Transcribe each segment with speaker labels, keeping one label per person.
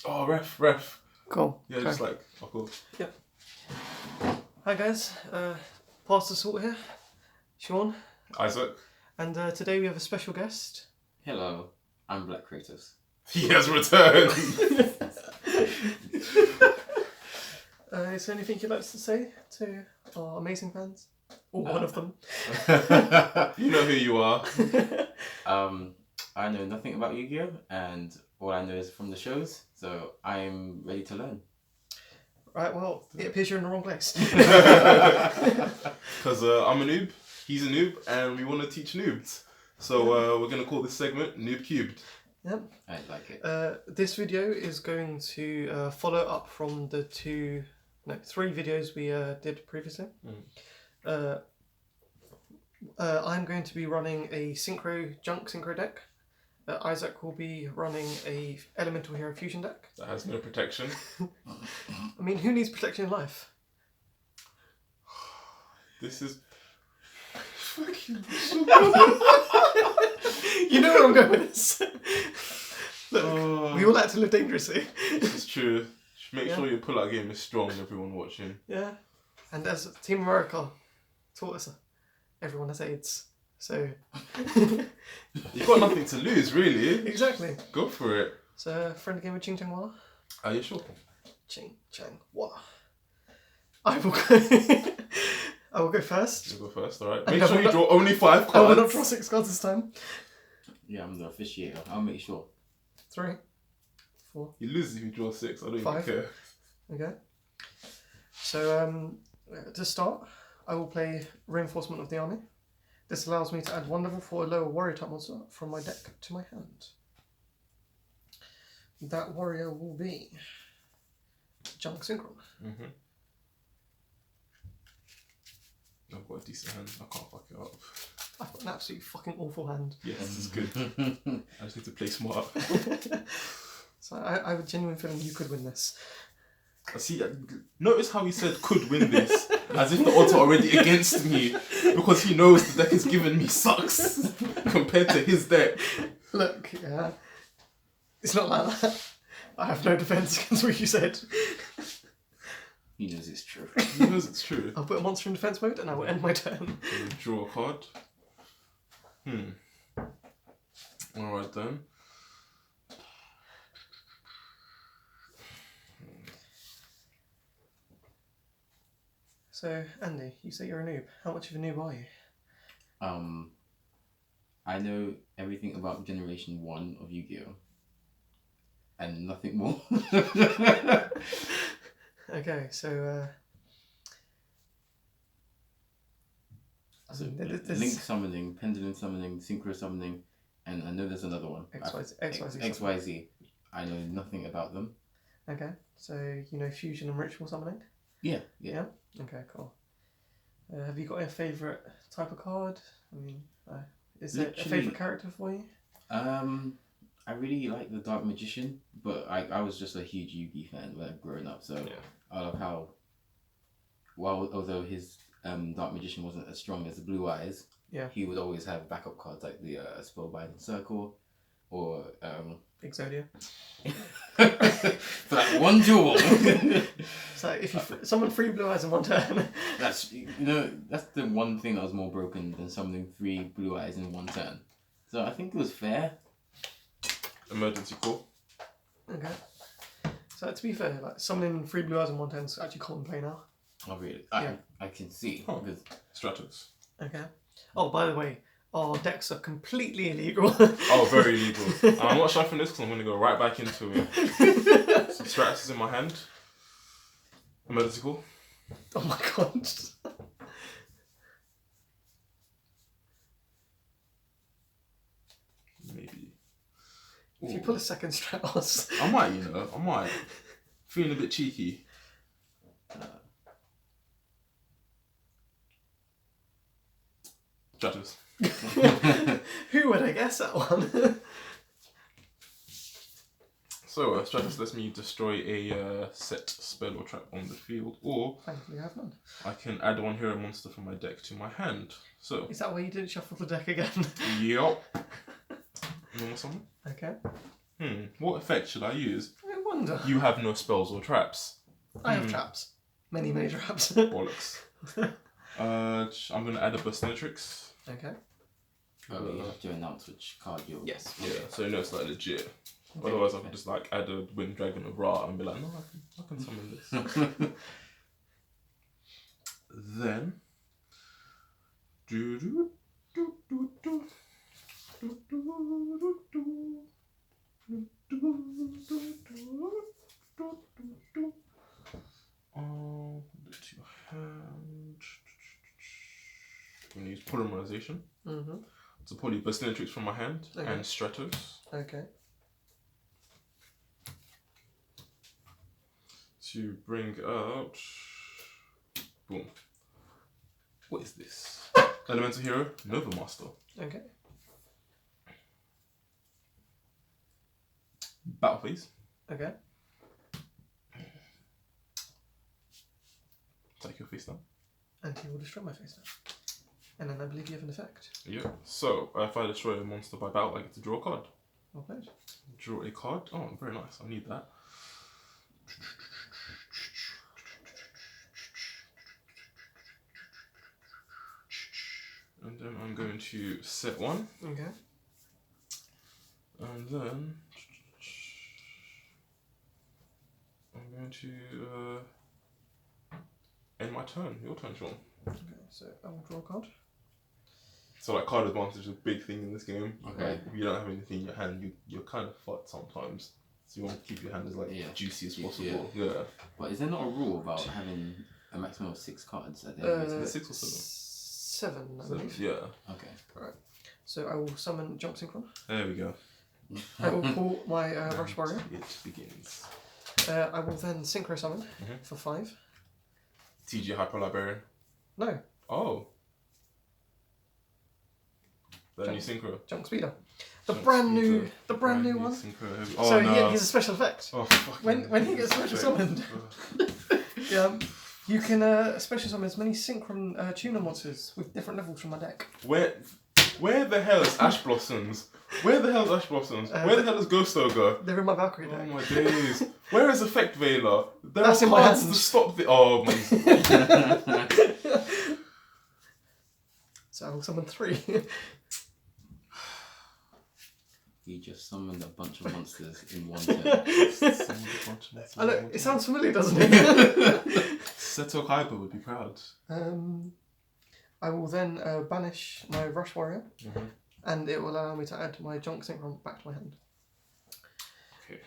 Speaker 1: Oh, ref.
Speaker 2: Cool.
Speaker 1: Yeah,
Speaker 2: okay.
Speaker 1: just like, oh, cool.
Speaker 2: Yep. Hi guys, Pastor Salt here, Sean.
Speaker 1: Isaac.
Speaker 2: And today we have a special guest.
Speaker 3: Hello, I'm Black Kratos.
Speaker 1: He has returned.
Speaker 2: Is there anything you'd like to say to our amazing fans? Or one of them?
Speaker 1: You know who you are.
Speaker 3: I know nothing about Yu-Gi-Oh! And all I know is from the shows, so I'm ready to learn.
Speaker 2: Right, well, it appears you're in the wrong place.
Speaker 1: Because I'm a noob, he's a noob, and we want to teach noobs. So we're going to call this segment Noob Cubed.
Speaker 2: Yep.
Speaker 3: I like it.
Speaker 2: This video is going to follow up from the three videos we did previously. I'm going to be running a junk synchro deck. Isaac will be running a elemental hero fusion deck.
Speaker 1: That has no protection.
Speaker 2: I mean, who needs protection in life?
Speaker 1: This is...
Speaker 2: You know where I'm going with this. Look, we all like to live dangerously.
Speaker 1: This is true. Make sure your pull-out game is strong, everyone watching.
Speaker 2: Yeah. And as Team America taught us, everyone has AIDS. So...
Speaker 1: You've got nothing to lose, really.
Speaker 2: Exactly.
Speaker 1: Go for it.
Speaker 2: So, friendly game with Ching Chang Walla?
Speaker 1: Are you sure?
Speaker 2: Ching Chang Walla. I will go first.
Speaker 1: You go first, alright.
Speaker 2: And
Speaker 1: Make sure you draw only 5 cards.
Speaker 2: I will not draw 6 cards this time.
Speaker 3: Yeah, I'm the officiator. I'll make sure.
Speaker 2: 3, 4.
Speaker 1: You lose if you draw 6. I don't
Speaker 2: 5.
Speaker 1: even care.
Speaker 2: Okay. So, to start, I will play Reinforcement of the Army. This allows me to add 1 level 4 lower warrior type monster from my deck to my hand. That warrior will be Junk Synchro.
Speaker 1: I've got a decent hand. I can't fuck it up.
Speaker 2: I've got an absolutely fucking awful hand.
Speaker 1: Yes, this is good. I just need to play smart.
Speaker 2: So I have a genuine feeling you could win this.
Speaker 1: See, notice how he said could win this, as if the odds are already against me, because he knows the deck he's given me sucks compared to his deck.
Speaker 2: Look, yeah, it's not like that. I have no defense against what you said.
Speaker 3: He knows it's true.
Speaker 1: He knows it's true.
Speaker 2: I'll put a monster in defense mode and I will end my turn.
Speaker 1: Draw a card. Alright then.
Speaker 2: So, Andy, you say you're a noob. How much of a noob are you?
Speaker 3: I know everything about Generation 1 of Yu-Gi-Oh! And nothing more.
Speaker 2: Okay, so...
Speaker 3: So Link summoning, Pendulum summoning, Synchro summoning, and I know there's another one. XYZ. I know nothing about them.
Speaker 2: Okay, so you know fusion and ritual summoning?
Speaker 3: Yeah.
Speaker 2: Okay, cool. Have you got a favourite type of card? I mean, is there a favourite character for you?
Speaker 3: I really like the Dark Magician, but I was just a huge Yugi fan when I growing up, so I love how, well, although his Dark Magician wasn't as strong as the Blue Eyes, he would always have backup cards like the Spellbinding Circle, or
Speaker 2: Exodia.
Speaker 3: for that one duel.
Speaker 2: So if you summon 3 Blue Eyes in 1 turn.
Speaker 3: That's the one thing that was more broken than summoning 3 Blue Eyes in 1 turn. So I think it was fair.
Speaker 1: Emergency call.
Speaker 2: Okay. So to be fair, like summoning 3 Blue Eyes in 1 turn is actually common play now.
Speaker 3: Oh really?
Speaker 2: Yeah.
Speaker 3: I can see.
Speaker 1: Oh.
Speaker 3: Because
Speaker 1: Stratos.
Speaker 2: Okay. Oh, by the way, our decks are completely illegal.
Speaker 1: Oh, very illegal. I'm not shuffling this because I'm going to go right back into it. Some Stratos is in my hand. Emergency call.
Speaker 2: Oh my god.
Speaker 1: Maybe.
Speaker 2: If you pull a second Stratos.
Speaker 1: I might, I might. Feeling a bit cheeky. Stratos.
Speaker 2: Who would I guess that one?
Speaker 1: So, Stratos lets me destroy a set spell or trap on the field, or
Speaker 2: Thankfully I have none.
Speaker 1: I can add 1 hero monster from my deck to my hand. So,
Speaker 2: Is that why you didn't shuffle the deck again?
Speaker 1: yup. Normal summon?
Speaker 2: Okay.
Speaker 1: What effect should I use?
Speaker 2: wonder.
Speaker 1: You have no spells or traps.
Speaker 2: I have traps. Many traps.
Speaker 1: Bollocks. I'm gonna add a Burstinatrix.
Speaker 2: Okay.
Speaker 3: Oh, you have to announce which card you're.
Speaker 2: Yes.
Speaker 1: Yeah, so you know it's like legit.
Speaker 2: Okay.
Speaker 1: Otherwise, I could just like add a Wind Dragon of Ra and be like, no, I can summon this. Then. Put it to your hand. I'm gonna use Polymerization.
Speaker 2: Mm-hmm.
Speaker 1: So probably Burstinatrix from my hand
Speaker 2: Okay.
Speaker 1: and Stratos.
Speaker 2: Okay.
Speaker 1: To bring out. Boom. What is this? Elemental Hero, Nova Master.
Speaker 2: Okay.
Speaker 1: Battle phase.
Speaker 2: Okay.
Speaker 1: Take your face down.
Speaker 2: And he will destroy my face now. And then I believe you have an effect.
Speaker 1: Yeah. So if I destroy a monster by battle, I get to draw a card.
Speaker 2: Well played.
Speaker 1: Draw a card. Oh, very nice. I need that. And then I'm going to set one.
Speaker 2: Okay.
Speaker 1: And then I'm going to end my turn. Your turn, Sean.
Speaker 2: Okay, so I will draw a card.
Speaker 1: So like card advantage is a big thing in this game.
Speaker 3: Okay.
Speaker 1: Like, if you don't have anything in your hand, you're kind of fucked sometimes. So you want to keep your hand as like juicy as possible. Yeah.
Speaker 3: But is there not a rule about having a maximum of 6 cards at the end of it?
Speaker 1: Is it 6 or 7?
Speaker 2: 7, I believe.
Speaker 1: Yeah.
Speaker 3: Okay.
Speaker 2: Right. So I will summon Junk Synchron.
Speaker 1: There we go.
Speaker 2: I will pull my Rush Warrior.
Speaker 1: It begins.
Speaker 2: I will then Synchro Summon
Speaker 1: Mhm.
Speaker 2: for 5.
Speaker 1: TG Hyper Librarian.
Speaker 2: No,
Speaker 1: Oh. The new Synchro.
Speaker 2: Junk Speeder. The
Speaker 1: Junk
Speaker 2: brand
Speaker 1: Speeder.
Speaker 2: new one.
Speaker 1: Synchro.
Speaker 2: So
Speaker 1: Oh, no.
Speaker 2: he's a special effect.
Speaker 1: Oh, fuck.
Speaker 2: When he gets special summoned, you can special summon as many Synchron tuner monsters with different levels from my deck.
Speaker 1: Where the hell is Ash Blossoms? Where the hell is Ash Blossoms? Where the hell is Ghost Ogre?
Speaker 2: They're in my Valkyrie
Speaker 1: Oh
Speaker 2: deck.
Speaker 1: my days. Where is Effect Veiler? There
Speaker 2: That's
Speaker 1: are
Speaker 2: in my
Speaker 1: cards
Speaker 2: hand.
Speaker 1: to stop the. Oh my.
Speaker 2: So I will summon 3.
Speaker 3: You just summoned a bunch of monsters in one turn.
Speaker 2: I know, it sounds familiar, doesn't it?
Speaker 1: Seto Kaiba would be proud.
Speaker 2: I will then banish my Rush Warrior,
Speaker 1: Mhm.
Speaker 2: and it will allow me to add my Junk Synchron back to my hand.
Speaker 1: Okay.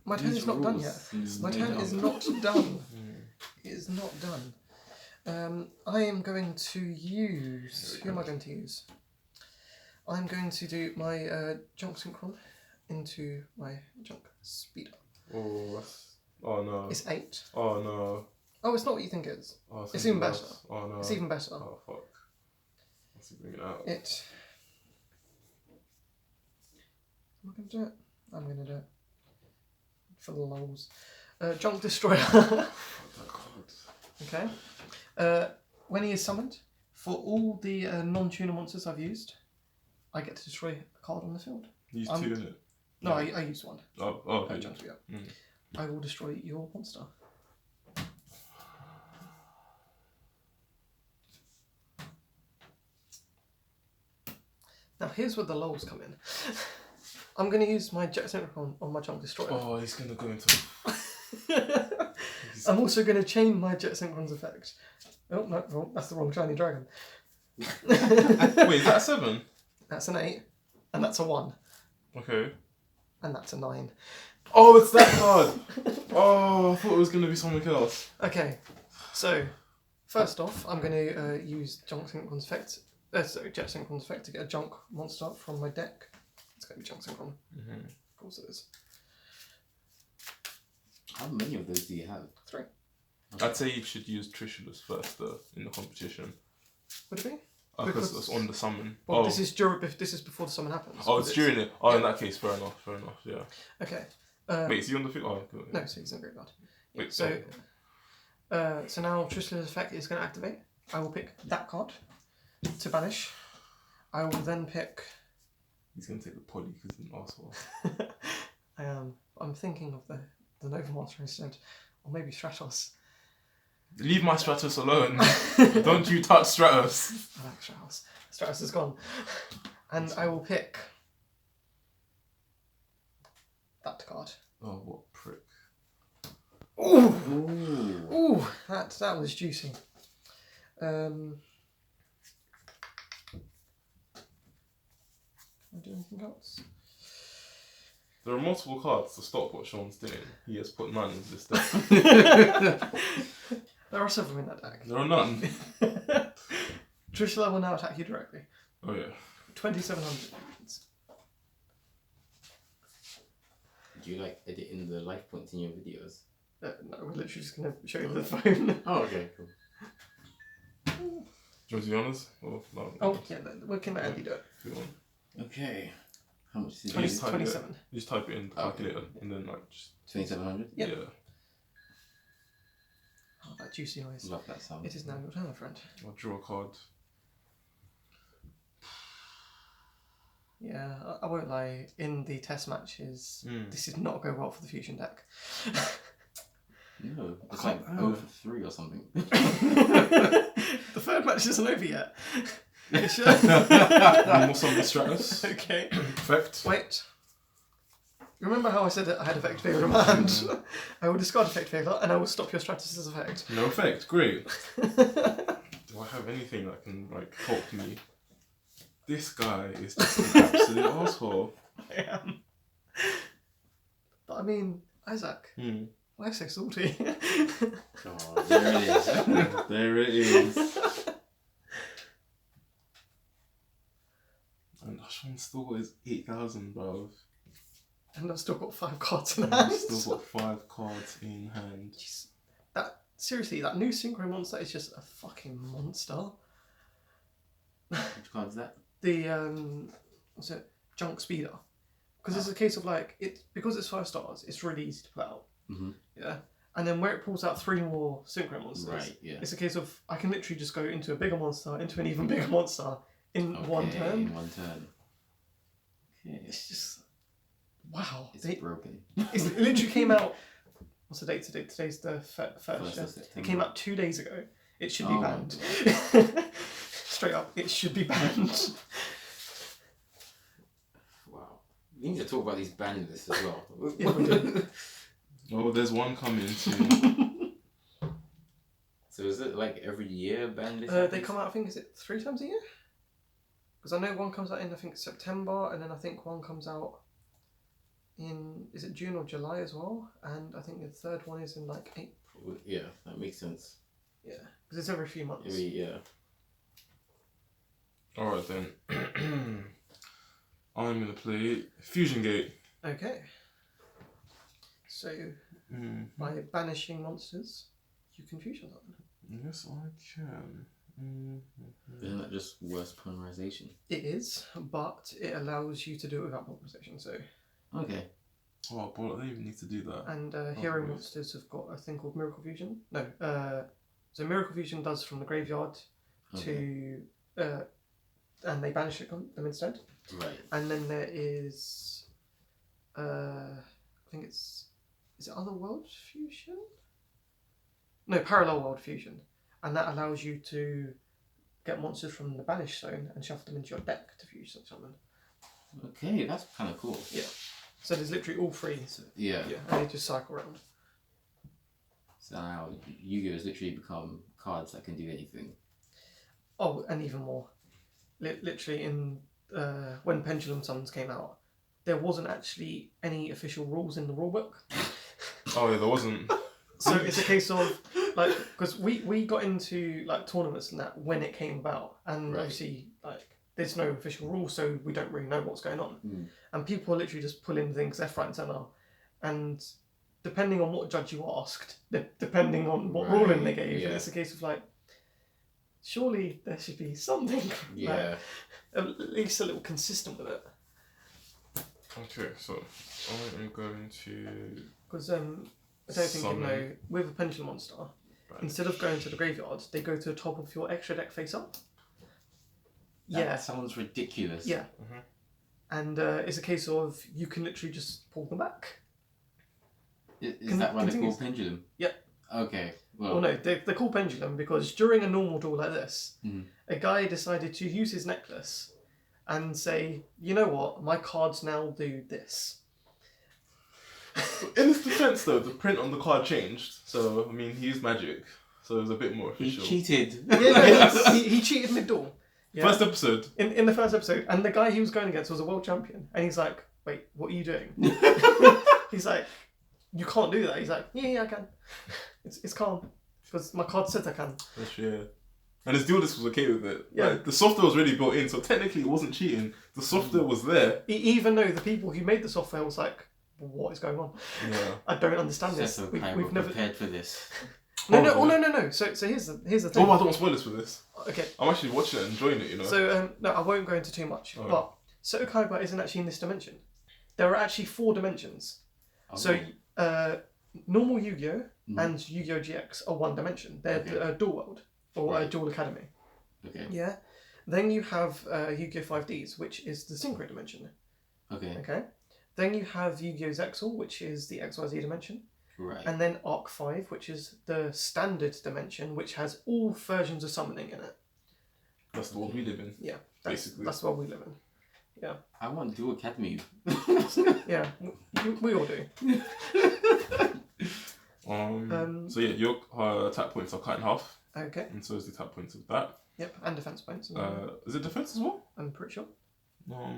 Speaker 2: My turn is not done yet. My turn is not done. It is not done. I am going to use... Who am I going to use? I'm going to do my Junk Synchron into my Junk Speeder.
Speaker 1: Oh no.
Speaker 2: It's 8.
Speaker 1: Oh no.
Speaker 2: Oh, it's not what you think it is.
Speaker 1: Oh,
Speaker 2: It's even better.
Speaker 1: else. Oh no.
Speaker 2: It's even better.
Speaker 1: Oh fuck. Let's bring it out.
Speaker 2: It... Am I going to do it? I'm going to do it. For the lulz. Junk Destroyer.
Speaker 1: Oh, God.
Speaker 2: Okay. When he is summoned, for all the non-tuner monsters I've used, I get to destroy a card on the field.
Speaker 1: Use 2 in it.
Speaker 2: No, I used 1.
Speaker 1: Oh, okay.
Speaker 2: Junk Speeder.
Speaker 1: Mm.
Speaker 2: I will destroy your monster. Now here's where the lulz come in. I'm going to use my Jet Synchron on my Junk Destroyer.
Speaker 1: Oh, he's gonna go into.
Speaker 2: I'm also going to chain my Jet Synchron's effect. Oh, no, wrong. That's the wrong shiny dragon.
Speaker 1: Wait, is that a 7?
Speaker 2: That's an 8, and that's a 1,
Speaker 1: Okay.
Speaker 2: and that's a 9.
Speaker 1: Oh, it's that card. Oh, I thought it was gonna be something else.
Speaker 2: Okay, so first off, I'm going to use Junk Synchron's effect, sorry, Jet Synchron's effect to get a junk monster from my deck. It's going to be Junk Synchron.
Speaker 1: Mm-hmm.
Speaker 2: Of course it is.
Speaker 3: How many of those do you have?
Speaker 2: 3.
Speaker 1: I'd say you should use Trishulus first though in the competition.
Speaker 2: Would it be?
Speaker 1: Because
Speaker 2: Because-
Speaker 1: it's on the summon.
Speaker 2: Well,
Speaker 1: oh.
Speaker 2: this is before the summon happens.
Speaker 1: Oh,
Speaker 2: because
Speaker 1: it's during it. Oh, in
Speaker 2: yeah.
Speaker 1: that case, fair enough, yeah.
Speaker 2: Okay.
Speaker 1: Wait, is he on the field? Oh, good.
Speaker 2: No, so he's in great guard.
Speaker 1: Wait,
Speaker 2: So now Trishula's effect is going to activate. I will pick that card to banish. I will then pick...
Speaker 1: He's gonna take the poly because he's an asshole.
Speaker 2: I'm thinking of the the Nova monster instead, or maybe Stratos.
Speaker 1: Leave my Stratos alone. Don't you touch Stratos.
Speaker 2: I like Stratos. Stratos is gone, and I will pick that card.
Speaker 1: Oh, what prick.
Speaker 2: Ooh, that was juicy. Can I do anything else?
Speaker 1: There are multiple cards to stop what Sean's doing. He has put none into this deck.
Speaker 2: There are several in that deck.
Speaker 1: There are none.
Speaker 2: Trishula will now attack you directly.
Speaker 1: Oh yeah.
Speaker 2: 2,700.
Speaker 3: Do you like edit in the life points in your videos?
Speaker 2: No, we're literally just going to show you the phone.
Speaker 3: Oh, okay, cool.
Speaker 1: Do you want to be honest? Or no?
Speaker 2: Oh, yeah, we can let Andy do it.
Speaker 1: If you want.
Speaker 3: Okay. How much is it?
Speaker 2: 27.
Speaker 1: You just type it in the calculator and then like just
Speaker 3: 2,700?
Speaker 2: Yep.
Speaker 1: yeah.
Speaker 2: Oh, that juicy noise.
Speaker 3: Love that sound.
Speaker 2: It is now your turn, my friend.
Speaker 1: I'll draw a card.
Speaker 2: Yeah, I won't lie. In the test matches, this did not go well for the fusion deck.
Speaker 3: No, it's like 0 for 3 or something.
Speaker 2: The third match isn't over yet.
Speaker 1: One more summon Stratos.
Speaker 2: Okay.
Speaker 1: Effect.
Speaker 2: Wait. Remember how I said that I had effect failure in my hand? I will discard effect failure and I will stop your Stratos' effect.
Speaker 1: No effect. Great. Do I have anything that can like help me? This guy is just an absolute asshole.
Speaker 2: I am. But I mean, Isaac, why so salty?
Speaker 3: Oh, there it is.
Speaker 1: There it is. And Sean still got his 8,000, bruv.
Speaker 2: And I've still got 5 cards in
Speaker 1: And
Speaker 2: hand.
Speaker 1: he's still got 5 cards in hand.
Speaker 2: Jeez. Seriously, that new synchro monster is just a fucking monster.
Speaker 3: Which card is that?
Speaker 2: The what's it? Junk Speeder. Because it's a case of like because it's 5 stars, it's really easy to pull out.
Speaker 3: Mm-hmm.
Speaker 2: Yeah. And then where it pulls out 3 more synchro monsters,
Speaker 3: Right, yeah.
Speaker 2: it's a case of I can literally just go into a bigger monster, into an even bigger monster in one turn.
Speaker 3: In one turn. Okay.
Speaker 2: It's just wow.
Speaker 3: It's broken.
Speaker 2: It literally came out. What's the date today? Today's the first.
Speaker 3: First
Speaker 2: Yeah?
Speaker 3: of September.
Speaker 2: It came out 2 days ago. It should be
Speaker 3: Oh my
Speaker 2: banned. Straight up, it should be banned.
Speaker 3: Wow. We need to talk about these ban lists as well.
Speaker 2: Yeah, we do.
Speaker 1: Oh, there's one coming too.
Speaker 3: So is it like every year ban list?
Speaker 2: They come out, I think, is it 3 times a year? Because I know one comes out in, I think, September, and then I think one comes out in, is it June or July as well? And I think the third one is in like April.
Speaker 3: Yeah, that makes sense.
Speaker 2: Yeah, because it's every few months.
Speaker 3: Yeah.
Speaker 1: Alright then. I'm going to play Fusion Gate.
Speaker 2: Okay. So, by banishing monsters, you can fusion them.
Speaker 1: Yes, I can.
Speaker 3: Isn't that just worse polarization?
Speaker 2: It is, but it allows you to do it without polarization. So,
Speaker 3: Okay.
Speaker 1: Oh, but I don't even need to do that.
Speaker 2: and hero
Speaker 1: right.
Speaker 2: monsters have got a thing called Miracle Fusion. No, so Miracle Fusion does from the graveyard to, and they banish them instead.
Speaker 3: Right.
Speaker 2: And then there is, I think is it Otherworld Fusion? No, Parallel World Fusion. And that allows you to get monsters from the banish zone and shuffle them into your deck to fuse something.
Speaker 3: Okay, that's kind of cool.
Speaker 2: Yeah. So there's literally all 3. So,
Speaker 3: Yeah.
Speaker 2: and they just cycle around.
Speaker 3: So now Yu-Gi-Oh has literally become cards that can do anything.
Speaker 2: Oh, and even more. Literally in when Pendulum Suns came out, there wasn't actually any official rules in the rulebook.
Speaker 1: Oh yeah, there wasn't.
Speaker 2: So it's a case of like, because we got into like tournaments and that when it came about, and
Speaker 3: Right.
Speaker 2: obviously like there's no official rule, so we don't really know what's going on, and people are literally just pulling things left, right, and centre, and depending on what judge you asked, depending on what
Speaker 3: Right,
Speaker 2: ruling they gave,
Speaker 3: yeah.
Speaker 2: it's a case of like, surely there should be something,
Speaker 3: Yeah.
Speaker 2: like, at least a little consistent with it,
Speaker 1: Okay, so I am going to.
Speaker 2: because I don't think you know, with a Pendulum monster, instead of going to the graveyard, they go to the top of your extra deck face up.
Speaker 3: That sounds ridiculous.
Speaker 2: Yeah. And it's a case of you can literally just pull them back.
Speaker 3: Is that why they
Speaker 2: continues.
Speaker 3: call pendulum?
Speaker 2: Yep.
Speaker 3: Okay. Well,
Speaker 2: Well, no, they're called pendulum because during a normal duel like this,
Speaker 3: Mhm.
Speaker 2: a guy decided to use his necklace and say, you know what, my cards now do this.
Speaker 1: In his defense, though, the print on the card changed. So I mean, he used magic, so it was a bit more
Speaker 3: he
Speaker 1: official.
Speaker 3: cheated.
Speaker 2: Yeah, he cheated mid-duel. Yeah?
Speaker 1: First episode.
Speaker 2: In the first episode, and the guy he was going against was a world champion, and he's like, wait, what are you doing? He's like, you can't do that. He's like, yeah, I can. It's calm. Because my card says I can.
Speaker 1: That's yeah. And his duelist was okay with it.
Speaker 2: Yeah.
Speaker 1: Like, the software was already built in, so technically it wasn't cheating. The software was there.
Speaker 2: Even though the people who made the software was like, what is going on?
Speaker 1: Yeah.
Speaker 2: I don't understand
Speaker 3: That's
Speaker 2: this.
Speaker 3: okay.
Speaker 2: We've
Speaker 3: We're
Speaker 2: never.
Speaker 3: prepared for this.
Speaker 2: No. So here's the thing.
Speaker 1: Oh, I don't want spoilers for this.
Speaker 2: Okay.
Speaker 1: I'm actually watching it and enjoying it, you know.
Speaker 2: So no, I won't go into too much.
Speaker 1: Alright.
Speaker 2: But Soto Kaiba isn't actually in this dimension. There are actually 4 dimensions.
Speaker 3: Oh,
Speaker 2: So normal Yu-Gi-Oh
Speaker 3: Mhm.
Speaker 2: and Yu-Gi-Oh GX are one dimension. They're
Speaker 3: Okay.
Speaker 2: Dual World or
Speaker 3: Right.
Speaker 2: Dual Academy.
Speaker 3: okay.
Speaker 2: Yeah. Then you have Yu-Gi-Oh 5Ds, which is the synchro dimension.
Speaker 3: Okay.
Speaker 2: Okay. Then you have Yu-Gi-Oh Zexal, which is the XYZ dimension.
Speaker 3: Right.
Speaker 2: And then Arc 5, which is the standard dimension, which has all versions of summoning in it.
Speaker 1: That's the world we live in.
Speaker 2: Yeah.
Speaker 1: Basically.
Speaker 2: That's what we live in.
Speaker 3: I want Dual Academy.
Speaker 2: Yeah. We all do.
Speaker 1: So yeah, your attack points are cut in half,
Speaker 2: Okay.
Speaker 1: and so is the attack points of that.
Speaker 2: Yep. And defense points. as well,
Speaker 1: Is it defense as well?
Speaker 2: I'm pretty sure.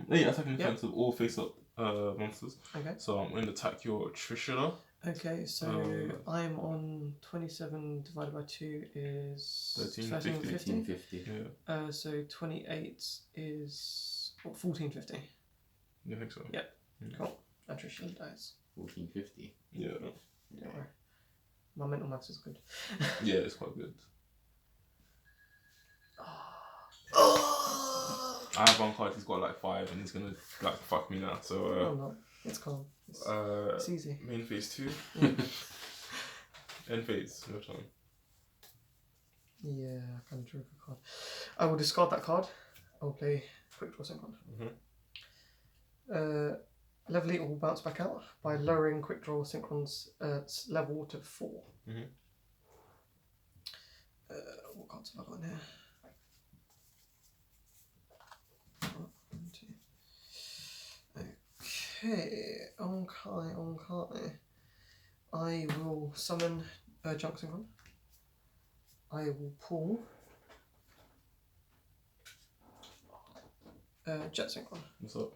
Speaker 1: Yeah, attack and defense of all face-up monsters.
Speaker 2: Okay.
Speaker 1: So I'm going to attack your Trishula.
Speaker 2: Okay, so I'm on 27 divided by 2 is
Speaker 1: 1350.
Speaker 3: 1550.
Speaker 1: Yeah,
Speaker 2: So 28 is 1450.
Speaker 1: you think so?
Speaker 2: Yep. Cool. Attrition dies.
Speaker 3: 1450.
Speaker 1: Yeah.
Speaker 2: Don't worry. My mental maths is good.
Speaker 1: Yeah, it's quite good. I have one card, he's got like 5 and he's gonna like fuck me now, so
Speaker 2: Oh no, it's calm. It's easy.
Speaker 1: main phase 2.
Speaker 2: Yeah.
Speaker 1: End phase, your turn.
Speaker 2: Yeah, I can draw a card. I will discard that card. I'll play quick draw synchron. Level 8 will bounce back out by lowering quick draw synchron's level to 4. What cards have I got in here? 1, 2. Okay. I will summon Junk Synchron. I will pull Jet Synchron.
Speaker 1: What's up?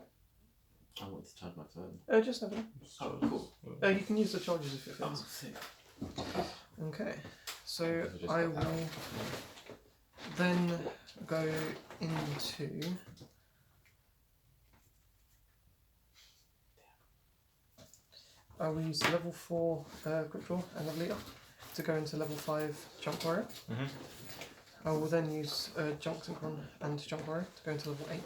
Speaker 3: I want to charge my phone.
Speaker 2: Just have it.
Speaker 3: Oh, cool.
Speaker 2: You can use the charges if it
Speaker 3: Oh,
Speaker 2: fits.
Speaker 3: sick.
Speaker 2: Okay, so
Speaker 3: Just
Speaker 2: I
Speaker 3: got that.
Speaker 2: will then go into I will use level 4 quick draw and level leader to go into level 5 jump warrior. I will then use junk synchron and jump warrior to go into level 8.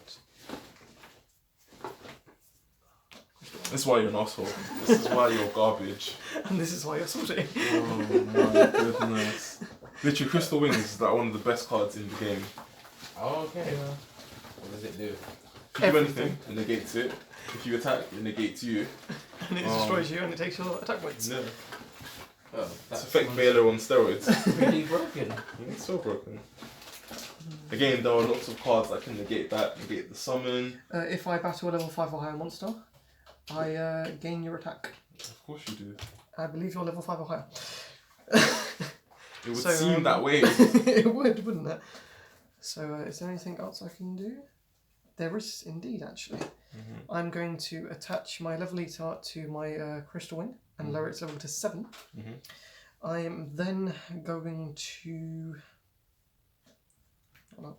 Speaker 1: This is why you're an asshole. This is why you're garbage.
Speaker 2: And this is why you're salty.
Speaker 1: Oh my goodness. Literally, Crystal Wings is like one of the best cards in the game.
Speaker 3: Oh, okay.
Speaker 2: Yeah.
Speaker 3: What does it do?
Speaker 1: If you do anything, it negates it. If you attack, it negates you.
Speaker 2: And it destroys you and it takes your attack points.
Speaker 1: Yeah.
Speaker 3: Oh,
Speaker 1: It's
Speaker 3: that's
Speaker 1: effect Baylor on steroids.
Speaker 3: really broken.
Speaker 1: It's so broken. Again, there are lots of cards that can negate that, negate the summon.
Speaker 2: If I battle a level 5 or higher monster, I gain your attack.
Speaker 1: Of course you do.
Speaker 2: I believe you're level 5 or higher.
Speaker 1: It would
Speaker 2: So,
Speaker 1: seem that way.
Speaker 2: It would, wouldn't it? So, is there anything else I can do? There is indeed, actually. I'm going to attach my level eater to my crystal wing and lower its level to 7. I am then going to. Hold on.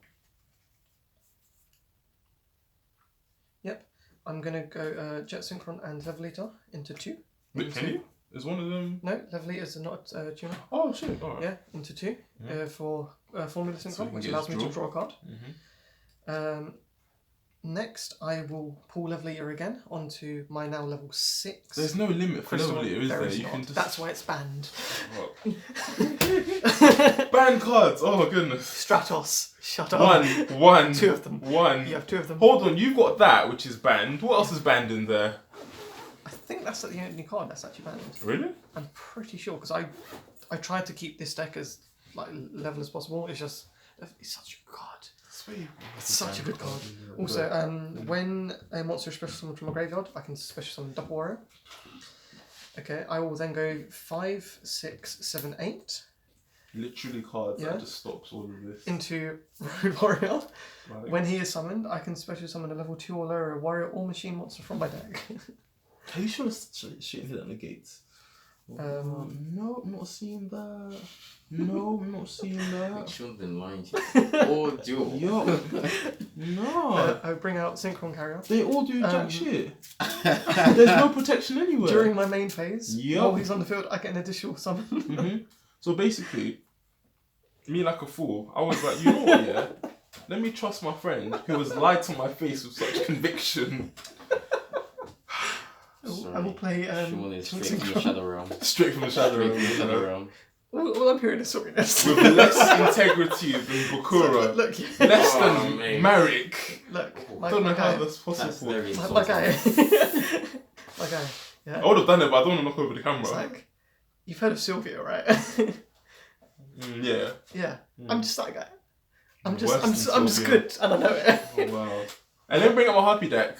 Speaker 2: Yep, I'm going to go Jet Synchron and level eater into 2.
Speaker 1: Wait, can you? Is one of them?
Speaker 2: No, level eaters are not tuner.
Speaker 1: Oh shit! Alright.
Speaker 2: Yeah, into 2 for Formula
Speaker 1: So you
Speaker 2: Synchron,
Speaker 1: can
Speaker 2: which
Speaker 1: get
Speaker 2: allows
Speaker 1: his
Speaker 2: me to
Speaker 1: draw.
Speaker 2: draw a card. Next, I will pull level eater again onto my now level 6.
Speaker 1: There's no limit for
Speaker 2: Crystal
Speaker 1: level
Speaker 2: Wing.
Speaker 1: leader, is
Speaker 2: There
Speaker 1: there?
Speaker 2: is
Speaker 1: You
Speaker 2: not.
Speaker 1: can just
Speaker 2: That's why it's banned.
Speaker 1: ban cards. Oh my goodness.
Speaker 2: Stratos, shut up.
Speaker 1: One.
Speaker 2: 2 of them.
Speaker 1: One.
Speaker 2: You have 2 of them.
Speaker 1: Hold on, you've got that which is banned. What else is banned in there?
Speaker 2: think that's the only card that's actually banned.
Speaker 1: Really?
Speaker 2: I'm pretty sure because I tried to keep this deck as like level as possible. It's just it's such a good card.
Speaker 1: Sweet.
Speaker 2: It's such a good card. Also, when a monster is special summoned from a graveyard, I can special summon Double Warrior. Okay, I will then go 5, 6, 7, 8
Speaker 1: Literally cards that just stops all of this.
Speaker 2: into Road Warrior.
Speaker 1: Like,
Speaker 2: When he is summoned, I can special summon a level 2 or lower warrior or machine monster from my deck.
Speaker 1: are you sure that's shit that negates? No, I'm not seeing that. No, I'm not seeing that.
Speaker 3: Sean's been lying to you. Or duel.
Speaker 1: Yo, no.
Speaker 2: I bring out Synchron Carrier.
Speaker 1: They all do jack shit. There's no protection anywhere.
Speaker 2: During my main phase,
Speaker 1: Yup.
Speaker 2: while he's on the field, I get an additional summon.
Speaker 1: Mm-hmm. So basically, me like a fool, I was like, you know what, yeah? Let me trust my friend who was lied to my face with such conviction.
Speaker 2: I will play
Speaker 3: Sean is straight from the Shadow Realm.
Speaker 1: Straight from the shadow realm.
Speaker 2: All I'm hearing is sorriness.
Speaker 1: With less integrity than Bakura.
Speaker 2: Look,
Speaker 1: Less
Speaker 3: Oh,
Speaker 1: than
Speaker 3: mate.
Speaker 1: Merrick.
Speaker 2: look,
Speaker 1: I don't know how
Speaker 2: guy.
Speaker 1: that's
Speaker 3: That's
Speaker 1: possible.
Speaker 3: very
Speaker 2: My guy.
Speaker 3: insulting.
Speaker 2: My guy. Yeah.
Speaker 1: I would have done it, but I don't want to knock over the camera.
Speaker 2: It's like, you've heard of Sylvia, right?
Speaker 1: Yeah.
Speaker 2: Yeah.
Speaker 1: Mm.
Speaker 2: I'm just that guy. I'm
Speaker 1: Worse than
Speaker 2: just
Speaker 1: Sylvia.
Speaker 2: good, and I know it.
Speaker 1: Oh, wow. And then bring up my happy deck.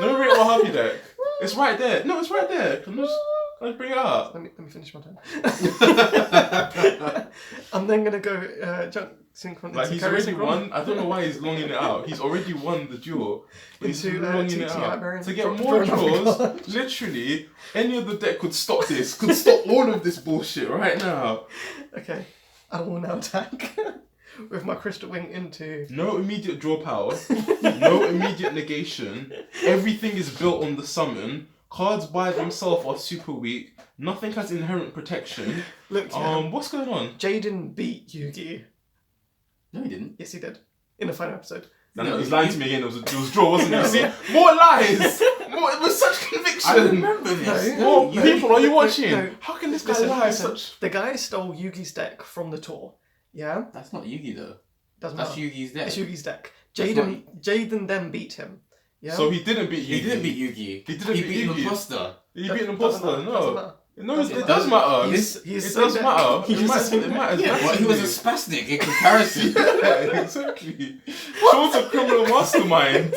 Speaker 1: Let me bring up my happy deck. It's right there. No, it's right there. Can I bring it up?
Speaker 2: Let me finish my turn. I'm then gonna go junk synchron
Speaker 1: Like
Speaker 2: into
Speaker 1: he's
Speaker 2: carry
Speaker 1: already
Speaker 2: synchron.
Speaker 1: won. I don't know why he's longing it out. He's already won the duel. But he's
Speaker 2: Into,
Speaker 1: longing it
Speaker 2: TT
Speaker 1: out
Speaker 2: Librarian.
Speaker 1: to get
Speaker 2: Draw
Speaker 1: more
Speaker 2: another
Speaker 1: draws.
Speaker 2: card.
Speaker 1: Literally, any other deck could stop this. Could stop all of this bullshit right now.
Speaker 2: Okay, I will now attack with my Crystal Wing into.
Speaker 1: No immediate draw power. No immediate negation. Everything is built on the summon. Cards by themselves are super weak. Nothing has inherent protection.
Speaker 2: Look, yeah,
Speaker 1: What's going on?
Speaker 2: Jaden beat Yugi.
Speaker 3: No, he didn't.
Speaker 2: Yes, he did. In the final episode.
Speaker 1: No, he's lying to me again. It was draw, wasn't it? See, more lies. More with such conviction.
Speaker 3: I remember this.
Speaker 2: No.
Speaker 1: More people, are you watching?
Speaker 2: No.
Speaker 1: How can this guy
Speaker 2: Listen,
Speaker 1: lie
Speaker 2: listen.
Speaker 1: such?
Speaker 2: The guy stole Yugi's deck from the tour. Yeah?
Speaker 3: That's not Yugi though.
Speaker 2: Doesn't
Speaker 3: That's
Speaker 2: matter.
Speaker 3: Yugi's deck.
Speaker 2: It's Yugi's deck.
Speaker 3: That's
Speaker 2: Jaden then beat him. Yeah?
Speaker 1: So he didn't beat
Speaker 3: He
Speaker 1: Yugi.
Speaker 3: didn't beat Yugi.
Speaker 1: He didn't beat
Speaker 3: beat
Speaker 1: Yugi.
Speaker 3: Imposter.
Speaker 1: He beat an
Speaker 2: Doesn't
Speaker 1: imposter.
Speaker 2: matter, doesn't
Speaker 1: No.
Speaker 2: matter.
Speaker 1: No,
Speaker 2: Doesn't
Speaker 1: it does matter.
Speaker 2: He's
Speaker 1: It
Speaker 2: so
Speaker 1: does
Speaker 2: dead.
Speaker 1: matter.
Speaker 2: He's
Speaker 1: It matters.
Speaker 2: so
Speaker 1: It matters.
Speaker 2: dead.
Speaker 3: Well, he was a spastic in comparison.
Speaker 1: Yeah, exactly. Sean's a criminal mastermind.